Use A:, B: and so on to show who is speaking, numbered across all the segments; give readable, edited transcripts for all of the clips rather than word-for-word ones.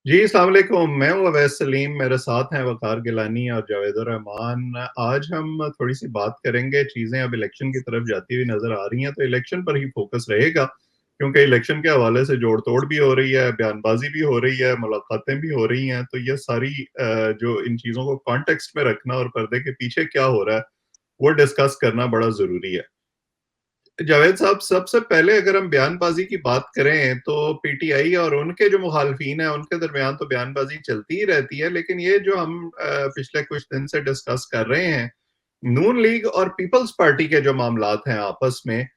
A: जी, अस्सलाम वालेकुम। मैं हूँ अवैस सलीम, मेरे साथ हैं वक़ार गिलानी और जावेदुर रहमान। आज हम थोड़ी-सी बात करेंगे, चीज़ें अब इलेक्शन की तरफ जाती हुई नज़र आ रही हैं, तो इलेक्शन पर ही फ़ोकस रहेगा, क्योंकि इलेक्शन के हवाले से जोड़-तोड़ भी हो रही है, बयानबाज़ी भी हो रही है, मुलाकातें भी हो रही हैं, तो ये सारी जो इन चीज़ों को कॉन्टेक्स्ट में रखना और पर्दे के पीछे क्या हो रहा है, वो डिस्कस करना बड़ा ज़रूरी है। जावेद साहब, सबसे पहले अगर हम बयानबाजी की बात करें तो पीटीआई और उनके जो मुखालफिन हैं उनके दरमियान तो बयानबाजी चलती ही रहती है, लेकिन ये जो हम पिछले कुछ दिन से डिस्कस कर रहे हैं, नून लीग और पीपल्स पार्टी के जो मामलात हैं आपस में,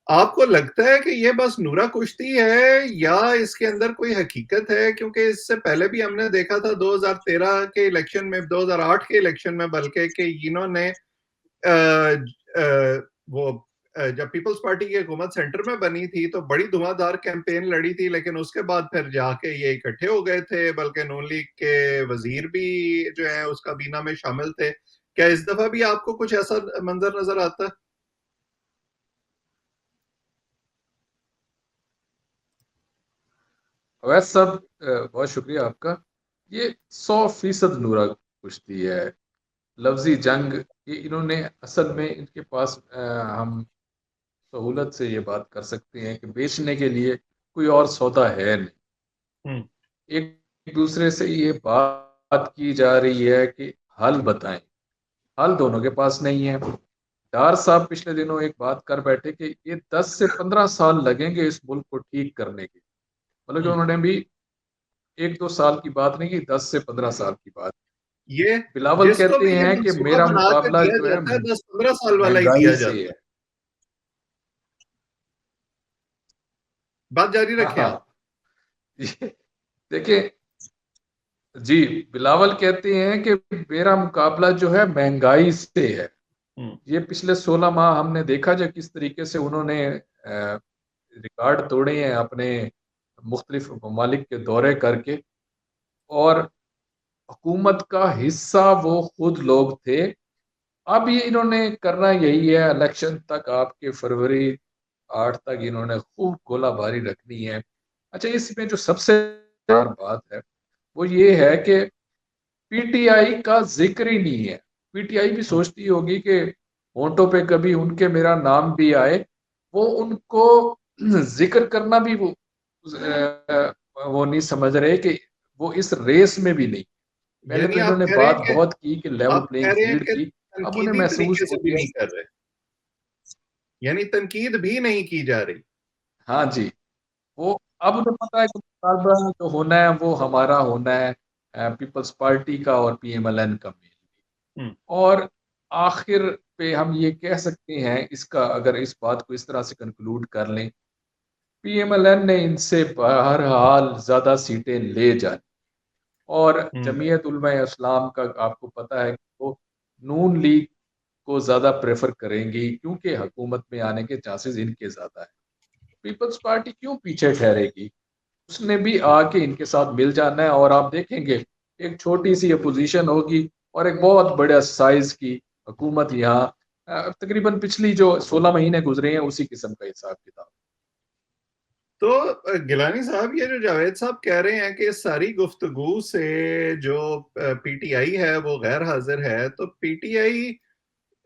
A: आपको लगता है कि ये बस नूरा कुश्ती है या इसके अंदर कोई हकीकत है? क्योंकि इससे पहले भी हमने देखा था 2013 के इलेक्शन में, 2008 के इलेक्शन में बल्कि, कि इन्होंने वो जब पीपल्स पार्टी की हुकूमत सेंटर में बनी थी तो बड़ी धुआंधार कैंपेन लड़ी थी, लेकिन उसके बाद फिर जाके ये इकट्ठे हो गए थे, बल्कि नून लीग के वजीर भी जो है उस काबीना में शामिल थे। क्या इस दफा भी आपको कुछ ऐसा मंजर नजर आता है?
B: अवैध साहब, बहुत शुक्रिया आपका। ये 100% नूरा कुश्ती है, लफ्जी जंग। ये इन्होंने असल में इनके पास हम सहूलत से ये बात कर सकते हैं कि बेचने के लिए कोई और सौदा है नहीं।
A: हम्म।
B: एक दूसरे से ये बात की जा रही है कि हल बताएं, हल दोनों के पास नहीं है। डार साहब पिछले दिनों एक बात कर बैठे कि ये 10 से 15 साल लगेंगे इस मुल्क को ठीक करने के। मतलब कि
A: हम्म।
B: उन्होंने भी 1-2 साल की बात नहीं की, 10 से 15 साल की बात।
A: ये
B: बिलावल
A: जिसको
B: कहते
A: भी ये
B: हैं कि
A: मंसूबा
B: मेरा
A: बना के
B: मुकाबला
A: दिया
B: जो है
A: जाता है 10-15 साल वाला ही
B: महंगाई
A: दिया
B: से
A: जाता है।
B: है।
A: बात जारी
B: हाँ
A: रखें आप।
B: हाँ, ये देखिए जी, बिलावल कहते हैं कि मेरा मुकाबला जो है महंगाई से है।
A: हम्म।
B: ये पिछले 16 माह हमने देखा जो किस तरीके से उन्होंने रिकॉर्ड तोड़े हैं अपने मुख्तलिफ ममालिक के दौरे करके। और हुकूमत का हिस्सा वो खुद लोग थे। अब ये इन्होंने करना यही है, इलेक्शन तक आपके फरवरी 8 तक इन्होंने खूब गोलाबारी रखनी है। अच्छा, इसमें जो सबसे बड़ी बात है वो ये है कि पीटीआई का जिक्र ही नहीं है। पीटीआई भी
A: हम्म।
B: सोचती होगी कि होंठों पे कभी उनके मेरा नाम भी आए, वो उनको जिक्र करना भी वो नहीं समझ रहे कि वो इस रेस में भी नहीं। पहले
A: यानी
B: तो
A: आप
B: इन्होंने
A: कह रहे हैं
B: बात
A: कि
B: बहुत की कि लेवल
A: आप कह
B: प्लेइंग
A: रहे हैं
B: फील्ड
A: कि
B: की। अब उन्हें
A: तनकीदी
B: महसूस
A: तरीके
B: हो
A: से भी
B: गया।
A: नहीं कर रहे, यानी तनकीद भी नहीं की जा रही।
B: हाँ जी, वो अब उन्हें पता है कि मुकाबला जो होना है वो हमारा होना है, पीपल्स पार्टी का और पीएमएलएन का मेल।
A: हम्म।
B: और आखिर पे हम ये कह सकते हैं, इसका अगर इस बात को इस तरह से कंक्लूड कर लें, पीएमएलएन ने इनसे बहरहाल ज्यादा सीटें ले जानी। और
A: हम्म।
B: जमीयत उलमा इस्लाम का आपको पता है कि वो नून लीग को ज्यादा प्रेफर करेंगी, क्योंकि हुकूमत में आने के चांसेस इनके ज्यादा है। पीपल्स पार्टी क्यों पीछे ठहरेगी? उसने भी आके इनके साथ मिल जाना है, और आप देखेंगे एक छोटी सी अपोजिशन होगी और एक बहुत बड़ा साइज की हुकूमत यहाँ। तकरीबन पिछली जो 16 महीने गुजरे हैं उसी किस्म का हिसाब किताब।
A: तो गिलानी साहब, ये जो जावेद साहब कह रहे हैं कि इस सारी गुफ्तगू से जो पीटीआई है वो गैर हाजिर है, तो पीटीआई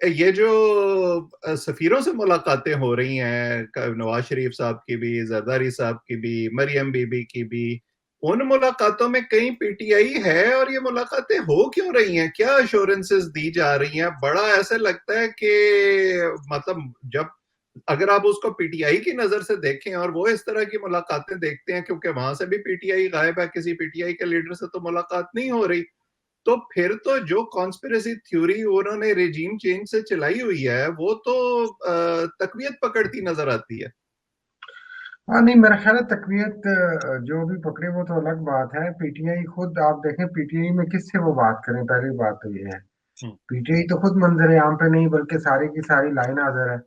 A: ये जो सफीरों से मुलाकातें हो रही हैं, नवाज शरीफ साहब की भी, जरदारी साहब की भी, मरियम बीबी की भी, उन मुलाकातों में कहीं पीटीआई है? और ये मुलाकातें हो क्यों रही हैं? क्या अश्योरेंसेस दी जा रही हैं? बड़ा ऐसे लगता है कि मतलब जब अगर आप उसको पीटीआई की नजर से देखें और वो इस तरह की मुलाकातें देखते हैं, क्योंकि वहां से भी पीटीआई गायब है, किसी पीटीआई के लीडर से तो मुलाकात नहीं हो रही, तो फिर तो जो कॉन्स्पिरेसी थ्योरी उन्होंने रेजीम चेंज से चलाई हुई है वो तो तकवीत पकड़ती नजर आती है।
C: हाँ नहीं, मेरा ख्याल है तकवीत जो भी पकड़े वो तो अलग बात है। पीटीआई खुद आप देखें, पीटीआई में किससे वो बात करें, पहली बात तो ये है।
A: हम्म।
C: पीटीआई तो खुद मंजर आम पे नहीं बल्कि सारी की सारी लाइन हाजिर है।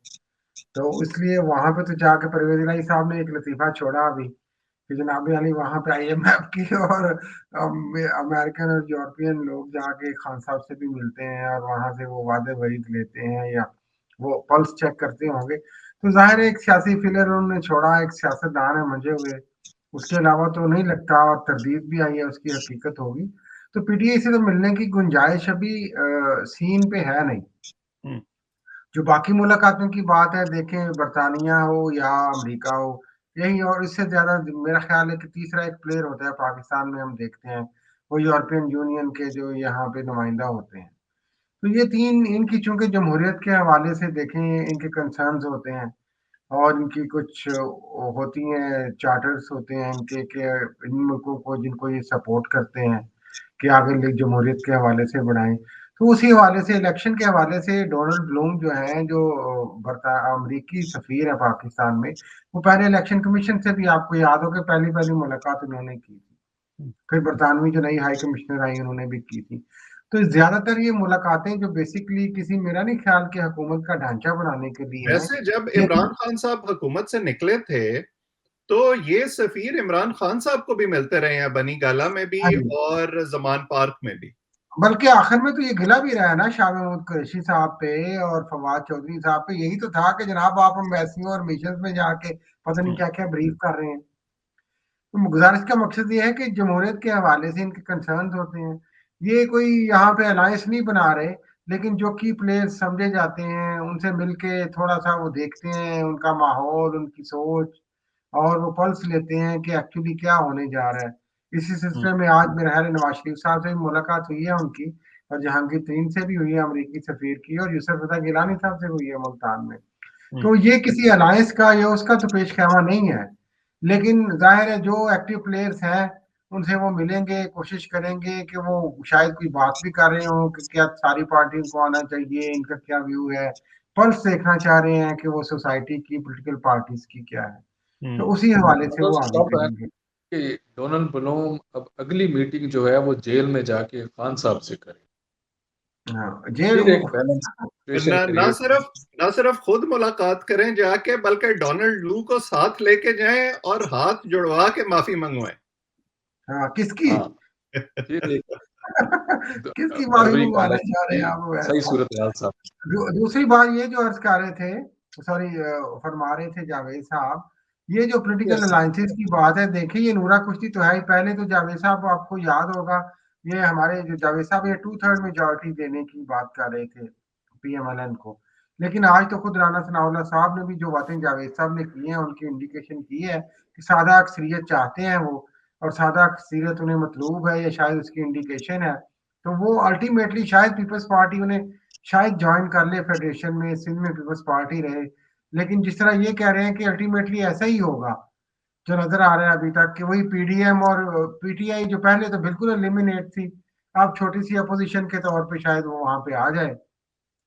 C: तो इसलिए वहां पे तो जाके परवेज इलाही साहब ने एक लतीफा छोड़ा अभी कि जनाब अली वहां पे आईएमएफ की और अमेरिकन और यूरोपियन लोग जाके खान साहब से भी मिलते हैं और वहां से वो वादे वहीद लेते हैं या वो पल्स चेक करते होंगे। तो जाहिर है एक सियासी फिलर उन्होंने छोड़ा, एक सियासतदान है मंजे हुए, उसके अलावा तो नहीं लगता, और तरदीद भी आई है उसकी हकीकत होगी। तो पीटीआई से तो मिलने की गुंजाइश अभी सीन पे है नहीं।
A: हम्म,
C: जो बाकी मुलाकातों की बात है, देखें बरतानिया हो या अमेरिका हो, यही, और इससे ज्यादा मेरा ख्याल है कि तीसरा एक प्लेयर होता है पाकिस्तान में, हम देखते हैं वो यूरोपियन यूनियन के जो यहाँ पे नुमाइंदा होते हैं। तो ये तीन, इनकी चूंकि जमहूरियत के हवाले से देखें, इनके कंसर्न्स होते हैं, और इनकी कुछ होती हैं, चार्टर्स होते हैं इनके, कि इन मुल्कों को जिनको ये सपोर्ट करते हैं कि आगे लीग जमहूरियत के हवाले से बढ़ाएं। तो उसी हवाले से, इलेक्शन के हवाले से, डोनाल्ड ब्लूम जो है, जो बरता अमरीकी सफीर है पाकिस्तान में, वो पहले इलेक्शन कमीशन से भी, आपको याद हो कि पहली पहली मुलाकात उन्होंने की थी। फिर बरतानवी जो नई हाई कमिश्नर आई उन्होंने भी की थी। तो ज्यादातर ये मुलाकातें जो बेसिकली किसी, मेरा नहीं ख्याल कि हुकूमत का ढांचा बनाने के लिए है।
A: वैसे जब
C: ये
A: इमरान खान साहब हुकूमत से निकले थे तो ये सफीर इमरान खान साहब को भी मिलते रहे हैं, बनी गाला में भी
C: हाँ जी,
A: और जमान पार्क में भी।
C: बल्कि आखिर में तो ये गिला भी रहा है ना शाह महमूद कुरैशी साहब पे और फवाद चौधरी साहब पे, यही तो था कि जनाब आप एम्बेसियों और मिशन में जाके पता नहीं क्या क्या ब्रीफ कर रहे हैं। तो गुजारिश का मकसद ये है कि जमहूरियत के हवाले से इनके कंसर्न होते हैं। ये कोई यहाँ पे अलायंस नहीं बना रहे, लेकिन जो की प्लेयर्स समझे जाते हैं उनसे मिलके थोड़ा सा वो देखते हैं, उनका माहौल, उनकी सोच, और वो पल्स लेते हैं कि एक्चुअली क्या होने जा रहा है। इसी
A: हम्म,
C: सिलसिले में आज मेरे ख्याल है नवाज शरीफ साहब से भी मुलाकात हुई है उनकी, और जहांगीर तरीन से भी हुई है अमरीकी सफीर की, और यूसुफ रजा गिलानी साहब से हुई है मुल्तान में।
A: हम्म,
C: तो ये किसी अलायंस का या उसका तो पेश ख्यामा नहीं है, लेकिन जाहिर है जो एक्टिव प्लेयर्स हैं उनसे वो मिलेंगे, कोशिश करेंगे कि वो शायद कोई बात भी कर रहे हो कि क्या सारी पार्टियों को आना चाहिए, इनका क्या व्यू है, पल्स देखना चाह रहे हैं कि वो सोसाइटी की पोलिटिकल पार्टीज की क्या है। तो
A: हम्म।
C: उसी हवाले से
B: मतलब
C: वो आगे
B: सब है
C: करेंगे।
B: कि डोनाल्ड ब्लूम अब अगली मीटिंग जो है वो जेल में जाके खान साहब से करे,
C: हाँ, जेल
B: फिर एक बैलेंस सिचुएशन क्रिएट
A: ना सिर्फ खुद मुलाकात करें जाके, बल्कि डोनाल्ड लू को साथ लेके जाएं और हाथ जुड़वा के माफी मंगवाएं।
C: हाँ, किसकी?
B: हाँ, फिर एक
C: किसकी माफी
B: बर्बरी
C: मंगवाना
B: कॉलेज
C: चाह रहे हैं
B: की
C: आप
B: सही
C: वैसे?
B: सूरत हाल साहब।
C: दूसरी बात ये जो अर्ज कर रहे थे, सॉरी, फरमा रहे थे जावेद साहब, ये जो पॉलिटिकल
B: यस,
C: अलायंसेस की बात है, देखिए ये नूरा कुश्ती तो है ही। पहले तो जावेद साहब, आपको याद होगा, ये हमारे जो जावेद साहब ये 2/3 मेजोरिटी देने की बात कर रहे थे पीएमएलएन को। लेकिन आज तो खुद राना सनाउल्लाह साहब ने भी जो बातें जावेद साहब ने की हैं, उनकी इंडिकेशन की है कि सादा अक्सरियत चाहते हैं वो, और सादा अक्सरियत उन्हें मतलूब है, या शायद उसकी इंडिकेशन है। तो वो अल्टीमेटली शायद पीपल्स पार्टी उन्हें शायद ज्वाइन कर ले फेडरेशन में, सिंध में पीपल्स पार्टी रहे। लेकिन जिस तरह ये कह रहे हैं कि अल्टीमेटली ऐसा ही होगा, जो नजर आ रहा है अभी तक, कि वही पीडीएम और पीटीआई जो पहले तो बिल्कुल एलिमिनेट थी, अब छोटी सी अपोजिशन के तौर पे शायद वो वहां पे आ जाए,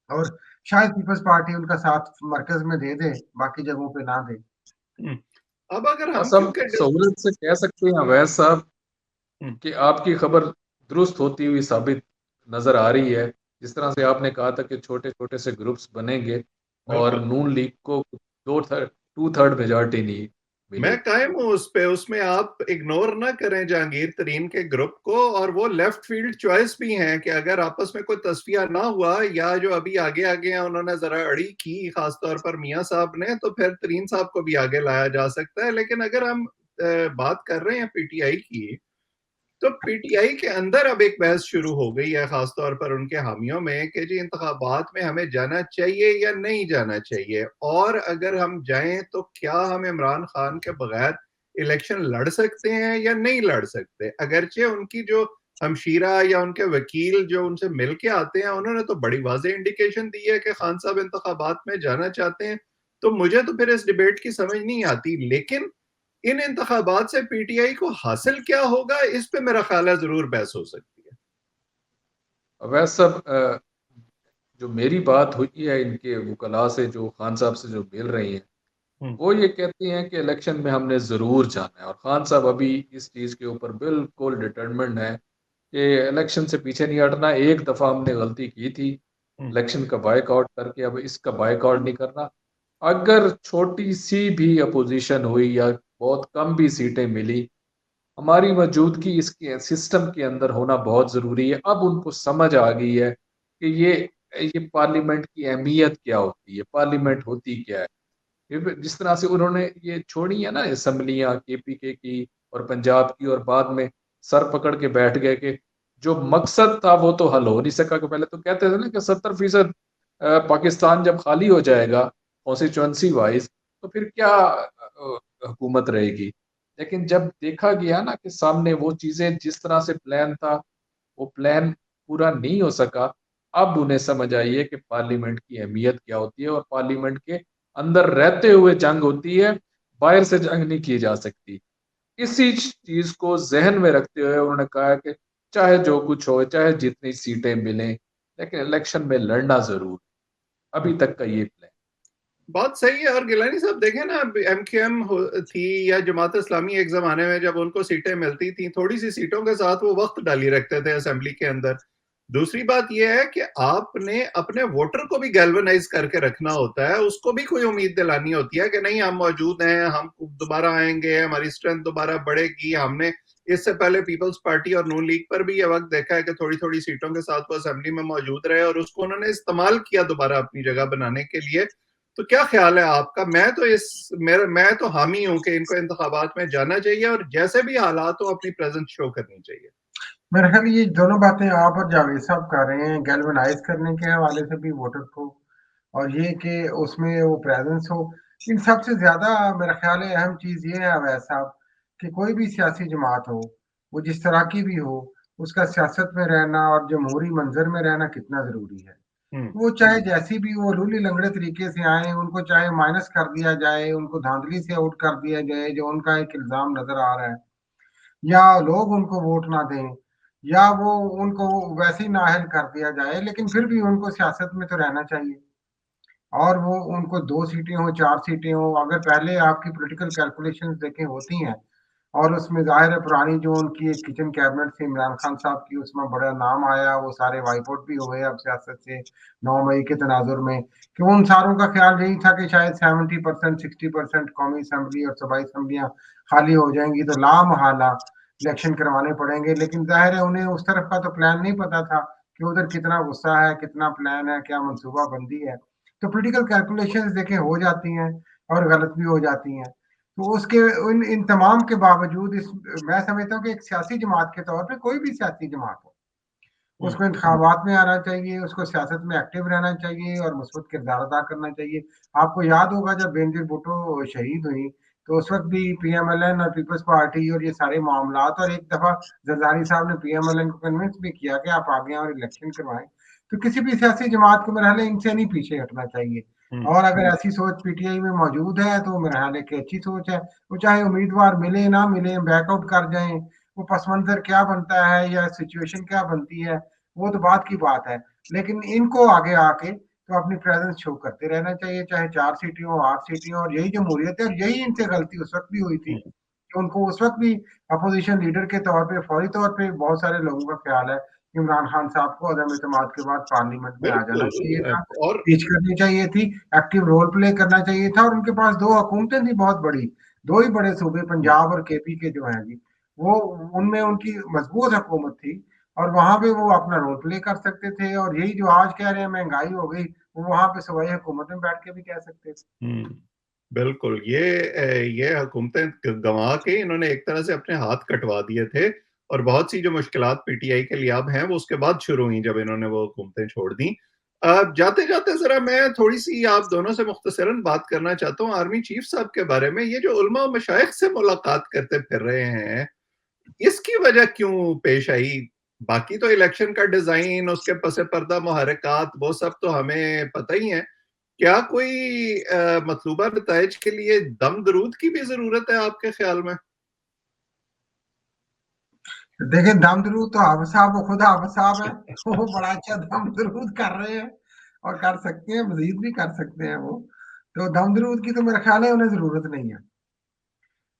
C: और शायद पीपल्स पार्टी उनका साथ मरकज में दे दे, बाकी जगहों पे ना दे।
A: हम्म। अब अगर हम
B: बस अब
A: क्योंकि
B: सहूलत से कह सकते हैं अवैध साहब
A: हम्म,
B: कि आपकी खबर दुरुस्त होती हुई साबित नजर आ रही है। जिस तरह से आपने कहा था कि छोटे छोटे से ग्रुप्स बनेंगे और
A: बिल्कुल
B: नून लीग को 2/3 मेजोरिटी नहीं
A: मैं
B: मिलेगी।
A: कायम हूं उस पे। उसमें आप इग्नोर ना करें जहांगीर तरीन के ग्रुप को, और वो लेफ्ट फील्ड चॉइस भी हैं कि अगर आपस में कोई तस्फिया ना हुआ, या जो अभी आगे आगे हैं उन्होंने जरा अड़ी की, खासतौर पर मियां साहब ने, तो फिर तरीन साहब को भी आगे लाया जा सकता है। लेकिन अगर हम बात कर रहे हैं पीटीआई की, तो पीटीआई के अंदर अब एक बहस शुरू हो गई है, खासतौर पर उनके हामियों में, कि जी इंतखाबात में हमें जाना चाहिए या नहीं जाना चाहिए, और अगर हम जाएं तो क्या हम इमरान खान के बगैर इलेक्शन लड़ सकते हैं या नहीं लड़ सकते। अगरचे उनकी जो हमशीरा या उनके वकील जो उनसे मिल के आते हैं, उन्होंने तो बड़ी वाज़ेह इंडिकेशन दी है कि खान साहब इंतखाबात में जाना चाहते हैं। तो मुझे तो फिर इस डिबेट की समझ नहीं आती। लेकिन इन इंतखाबात से पीटीआई को हासिल क्या होगा, इस पे मेरा ख्याल है जरूर बहस हो सकती है।
B: अवैध साहब, जो मेरी बात हुई है इनके वकला से जो खान साहब से जो मिल रही हैं,
A: हम्म,
B: वो ये कहती हैं कि इलेक्शन में हमने ज़रूर जाना है, और खान साहब अभी इस चीज़ के ऊपर बिल्कुल डिटर्मिन्ड है कि इलेक्शन से पीछे नहीं हटना। एक दफ़ा हमने गलती की थी
A: हम्म,
B: इलेक्शन का बायकआउट करके, अब इसका बायकआउट नहीं करना। अगर छोटी सी भी अपोजिशन हुई या बहुत कम भी सीटें मिली, हमारी मौजूदगी इसके सिस्टम के अंदर होना बहुत ज़रूरी है। अब उनको समझ आ गई है कि ये पार्लियामेंट की अहमियत क्या होती है, पार्लियामेंट होती क्या है। जिस तरह से उन्होंने ये छोड़ी है ना असम्बलियाँ केपीके की, और पंजाब की, और बाद में सर पकड़ के बैठ गए कि जो मकसद था वो तो हल हो नहीं सका। कि पहले तो कहते थे ना कि 70% पाकिस्तान जब खाली हो जाएगा कॉन्स्टिट्यूंसी वाइज, तो फिर क्या हुकूमत रहेगी। लेकिन जब देखा गया ना कि सामने वो चीजें जिस तरह से प्लान था वो प्लान पूरा नहीं हो सका, अब उन्हें समझ आई है कि पार्लियामेंट की अहमियत क्या होती है, और पार्लियामेंट के अंदर रहते हुए जंग होती है, बाहर से जंग नहीं की जा सकती। इसी चीज को जहन में रखते हुए उन्होंने कहा कि चाहे जो कुछ हो, चाहे जितनी सीटें मिलें, लेकिन इलेक्शन में लड़ना जरूर। अभी तक का ये प्लान।
A: बात सही है। और गिलानी साहब देखें ना, एमक्यूएम थी या जमात इस्लामी, एक जमाने में जब उनको सीटें मिलती थी, थोड़ी सी सीटों के साथ वो वक्त डाली रखते थे असेंबली के अंदर। दूसरी बात यह है कि आपने अपने वोटर को भी गैल्वेनाइज करके रखना होता है, उसको भी कोई उम्मीद दिलानी होती है कि नहीं, हम मौजूद हैं, हम दोबारा आएंगे, हमारी स्ट्रेंथ दोबारा बढ़ेगी। हमने इससे पहले पीपल्स पार्टी और नून लीग पर भी ये वक्त देखा है कि थोड़ी थोड़ी सीटों के साथ वो असेंबली में मौजूद रहे और उसको उन्होंने इस्तेमाल किया दोबारा अपनी जगह बनाने के लिए। तो क्या ख्याल है आपका? मैं तो हामी हूं कि इनको इंतखाबात में जाना चाहिए और जैसे भी हालात हो अपनी प्रेजेंस शो करनी चाहिए।
C: मेरे ख्याल ये दोनों बातें आप और जावेद साहब कर रहे हैं, गैल्वेनाइज करने के हवाले से भी वोटर को, और ये कि उसमें वो प्रेजेंस हो। इन सबसे ज्यादा मेरा ख्याल है अहम चीज ये है अवैध साहब, कि कोई भी सियासी जमात हो, वो जिस तरह की भी हो, उसका सियासत में रहना और जमहूरी मंजर में रहना कितना जरूरी है। वो चाहे जैसी भी वो लूली लंगड़े तरीके से आए, उनको चाहे माइनस कर दिया जाए, उनको धांधली से आउट कर दिया जाए, जो उनका एक इल्जाम नजर आ रहा है, या लोग उनको वोट ना दें, या वो उनको वैसे ही नाअहल कर दिया जाए, लेकिन फिर भी उनको सियासत में तो रहना चाहिए। और वो उनको 2 सीटें हो, 4 सीटें हो, अगर पहले आपकी पॉलिटिकल कैलकुलेशंस देखें होती हैं, और उसमें जाहिर है पुरानी जो उनकी एक किचन कैबिनेट थी इमरान खान साहब की, उसमें बड़ा नाम आया, वो सारे वाइप आउट भी हुए अब सियासत से 9 मई के तनाजुर में, कि उन सारों का ख्याल यही था कि शायद 70% 60% कौमी असम्बली और सूबाई असम्बलियाँ खाली हो जाएंगी तो लामहला इलेक्शन करवाने पड़ेंगे। लेकिन जाहिर है उन्हें उस तरफ का तो प्लान नहीं पता था कि उधर कितना गुस्सा है, कितना प्लान है, क्या मनसूबा बंदी है। तो पॉलिटिकल कैलकुलेशंस देखें हो जाती हैं और गलत भी हो जाती हैं। तो उसके इन तमाम के बावजूद इस मैं समझता हूँ कि एक सियासी जमात के तौर पे कोई भी सियासी जमात हो, उसको इंतखाबात में आना चाहिए, उसको सियासत में एक्टिव रहना चाहिए और मुस्बत किरदार अदा करना चाहिए। आपको याद होगा जब बेनजीर भुट्टो शहीद हुई, तो उस वक्त भी पीएमएलएन और पीपल्स पार्टी और ये सारे मामलात, और एक दफा जरदारी साहब ने पीएमएलएन को कन्विंस भी किया कि आप आगे और इलेक्शन करवाएं। तो किसी भी सियासी जमात को मेरा ख्याल है इनसे नहीं पीछे हटना चाहिए। और अगर ऐसी सोच पीटीआई में मौजूद है तो मेरा ख्याल है कि अच्छी सोच है। वो चाहे उम्मीदवार मिले ना मिले, बैकआउट कर जाएं, वो पस मंजर क्या बनता है या सिचुएशन क्या बनती है, वो तो बात की बात है। लेकिन इनको आगे आके तो अपनी प्रेजेंस शो करते रहना चाहिए, चाहे 4 सीटें हो, 8 सीटें हो। और यही जमहूरियत है, और यही इनसे गलती उस वक्त भी हुई थी कि उनको उस वक्त भी अपोजिशन लीडर के तौर पे फौरी तौर पे बहुत सारे लोगों का ख्याल है इमरान खान साहब को अदम एतमाद के बाद पार्लियामेंट में आ जाना चाहिए था,
A: बिल्कुल। और
C: स्पीच करनी चाहिए थी, एक्टिव रोल प्ले करना चाहिए था। और उनके पास 2 हुकूमतें थी बहुत बड़ी, 2 ही बड़े सूबे पंजाब और केपी के जो हैं जी, वो उनमें उनकी मजबूत हुकूमत थी, और वहां पे वो अपना रोल प्ले कर सकते थे। और यही जो आज कह रहे हैं महंगाई हो गई, वो वहां पे सूबाई हुकूमत में बैठ के भी कह सकते थे।
A: बिल्कुल, ये हुकूमतें गंवा के इन्होंने एक तरह से अपने हाथ कटवा दिए थे। और बहुत सी जो मुश्किलात पीटीआई के लिए अब हैं वो उसके बाद शुरू हुई जब इन्होंने वो हुकूमतें छोड़ दी। जाते जाते जरा मैं थोड़ी सी आप दोनों से मुख्तसरन बात करना चाहता हूँ आर्मी चीफ साहब के बारे में। ये जो उलमा और मशाइख से मुलाकात करते फिर रहे हैं, इसकी वजह क्यों पेश आई? बाकी तो इलेक्शन का डिजाइन, उसके पसे पर्दा मुहर्रिकात, वो सब तो हमें पता ही है। क्या कोई मतलूबा नताइज के लिए दम दरूद की भी जरूरत है आपके ख्याल में?
C: देखिए दम दरूद तो आप साहब, वो खुद आप साहब है, वो बड़ा अच्छा दम दरूद कर रहे हैं और कर सकते हैं, मजीद भी कर सकते हैं वो। तो दम दरूद की तो मेरा ख्याल है उन्हें जरूरत नहीं है।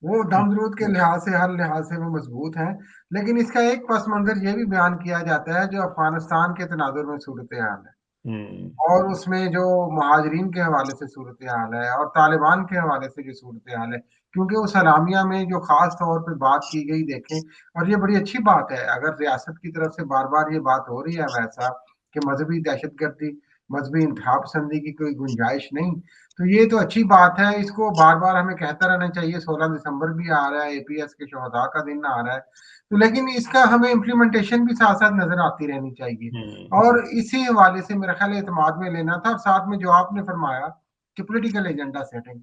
C: वो दम दरूद के लिहाज से, हर लिहाज से वो मजबूत हैं। लेकिन इसका एक पस मंजर ये भी बयान किया जाता है जो अफगानिस्तान के तनाजुर में सूरत हाल है, और उसमें जो महाजरीन के हवाले से सूरत हाल है, और तालिबान के हवाले से जो सूरत हाल है। क्योंकि उस सलामिया में जो खास तौर पे बात की गई देखें, और ये बड़ी अच्छी बात है अगर रियासत की तरफ से बार बार ये बात हो रही है वैसा कि मजहबी दहशतगर्दी मजहबी इंतहा पसंदी की कोई गुंजाइश नहीं। तो ये तो अच्छी बात है, इसको बार-बार हमें कहता रहना चाहिए। 16 दिसंबर भी आ रहा है, एपीएस के शहदा का दिन आ रहा है, तो लेकिन इसका हमें इम्प्लीमेंटेशन भी साथ-साथ नज़र आती रहनी चाहिए। और इसी हवाले से मेरा ख्याल है एतमाद में लेना था, और साथ में जो आपने फरमाया कि पॉलिटिकल एजेंडा सेटिंग,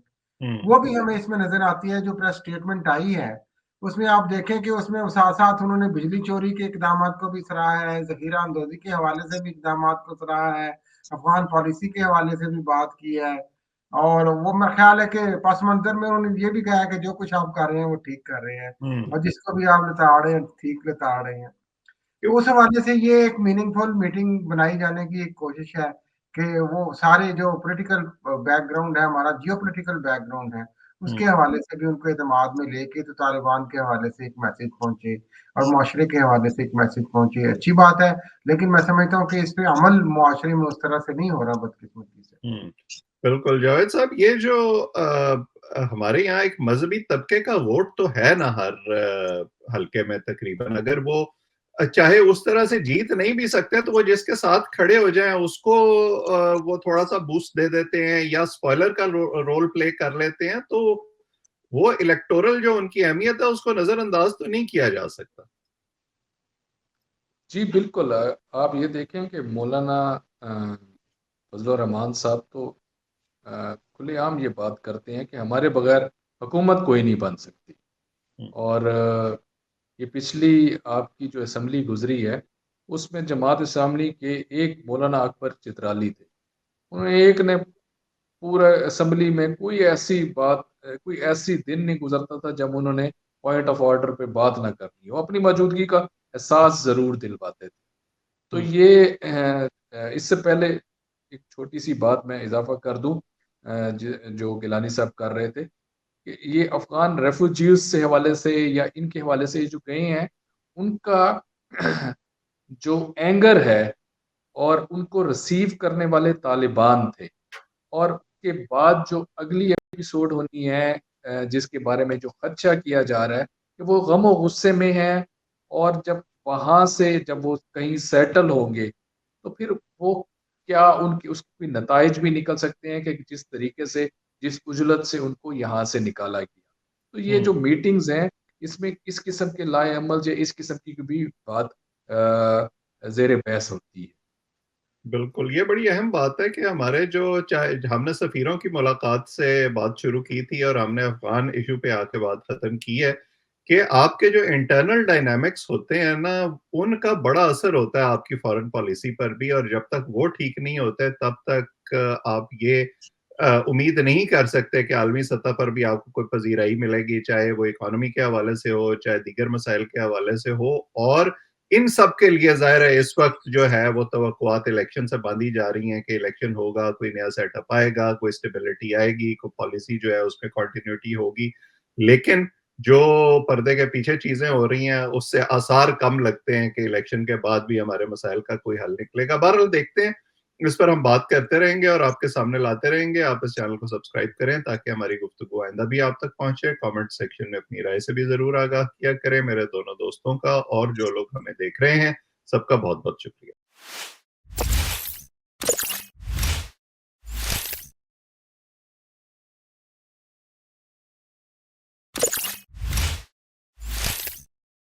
C: वो भी हमें इसमें नज़र आती है। जो प्रेस स्टेटमेंट आई है, उसमें आप देखें कि उसमें साथ-साथ उन्होंने बिजली चोरी के इक़दामात को भी सराहा है, ज़ख़ीरा अंदोज़ी के हवाले से भी इक़दामात को सराहा है, अफ़गान पॉलिसी के हवाले से भी बात की है, और वो मेरा ख़्याल है कि पस मंज़र में उन्होंने ये भी कहा है कि जो कुछ आप कर रहे हैं, वो ठीक कर रहे हैं, और जिसको भी आप लताड़ रहे हैं, ठीक लताड़ रहे हैं। तो उस हवाले से ये एक मीनिंगफुल मीटिंग बनाई जाने की एक कोशिश है कि वो सारे जो पॉलिटिकल बैकग्राउंड है, हमारा जियोपॉलिटिकल बैकग्राउंड है, उसके हवाले से भी उनको एतमाद में लेके तो तालिबान के हवाले से एक मैसेज पहुँचे और मुआशरे के हवाले से एक मैसेज पहुँचे। अच्छी बात है, लेकिन मैं समझता हूँ कि इस पे अमल मुआशरे में उस तरह से नहीं हो रहा, बदकिस्मती से।
A: बिल्कुल जावेद साहब, ये जो हमारे यहाँ एक मजहबी तबके का वोट तो है ना हर हल्के में तकरीबन, अगर वो चाहे उस तरह से जीत नहीं भी सकते तो वो जिसके साथ खड़े हो जाएं उसको वो थोड़ा सा बूस्ट दे देते हैं या स्पॉइलर का रोल प्ले कर लेते हैं, तो वो इलेक्टोरल जो उनकी अहमियत है उसको नजरअंदाज तो नहीं किया जा सकता।
B: जी बिल्कुल, आप ये देखें कि मौलाना फजलुर रहमान साहब तो खुलेआम ये बात करते हैं कि हमारे बगैर हुकूमत कोई नहीं बन सकती। और ये पिछली आपकी जो असम्बली गुजरी है, उसमें जमात इस्लामी के एक मौलाना अकबर चित्राली थे। उन्होंने एक ने पूरा असम्बली में कोई ऐसी दिन नहीं गुजरता था जब उन्होंने पॉइंट ऑफ ऑर्डर पे बात ना करनी हो, अपनी मौजूदगी का एहसास ज़रूर दिलवाते थे। तो ये इससे पहले एक छोटी सी बात मैं इजाफा कर दूं, जो गिलानी साहब कर रहे थे कि ये अफगान रेफ्यूजीज से हवाले से या इनके हवाले से जो गए हैं, उनका जो एंगर है और उनको रिसीव करने वाले तालिबान थे, और के बाद जो अगली एपिसोड होनी है जिसके बारे में जो खदशा किया जा रहा है कि वो गम और गुस्से में है, और जब वहां से जब वो कहीं सेटल होंगे तो फिर वो क्या उनकी उसके नताइज भी निकल सकते हैं कि जिस तरीके से जिस उजलत से उनको यहाँ से निकाला गया। तो ये जो मीटिंग्स हैं, इसमें इस किस्म के लाए अमल या इस किस्म की भी बात जेर बहस होती है।
A: बिल्कुल, ये बड़ी अहम बात है कि हमारे जो चाहे हमने सफ़ीरों की मुलाकात से बात शुरू की थी और हमने अफ़गान इश्यू पे आके बात ख़त्म की है कि आपके जो इंटरनल डायनामिक्स होते हैं ना, उनका बड़ा असर होता है आपकी फ़ॉरेन पॉलिसी पर भी, और जब तक वो ठीक नहीं होते तब तक आप ये उम्मीद नहीं कर सकते कि आलमी सतह पर भी आपको कोई पज़ीराई मिलेगी, चाहे वो इकोनॉमी के हवाले से हो, चाहे दीगर मसाइल के हवाले से हो। और इन सब के लिए ज़ाहिर है इस वक़्त जो है वो तवक्कुआत इलेक्शन से बाँधी जा रही हैं कि इलेक्शन होगा, कोई नया सेटअप आएगा, कोई स्टेबिलिटी आएगी, कोई पॉलिसी जो है उसमें कंटिन्यूटी होगी। लेकिन जो पर्दे के पीछे चीज़ें हो रही हैं, उससे आसार कम लगते हैं कि इलेक्शन के बाद भी हमारे मसाइल का कोई हल निकलेगा। बहरहाल देखते हैं, इस पर हम बात करते रहेंगे और आपके सामने लाते रहेंगे। आप इस चैनल को सब्सक्राइब करें ताकि हमारी गुफ्तगू आइंदा भी आप तक पहुँचे। कमेंट सेक्शन में अपनी राय से भी ज़रूर आगाह किया करें। मेरे दोनों दोस्तों का और जो लोग हमें देख रहे हैं, सबका बहुत-बहुत शुक्रिया।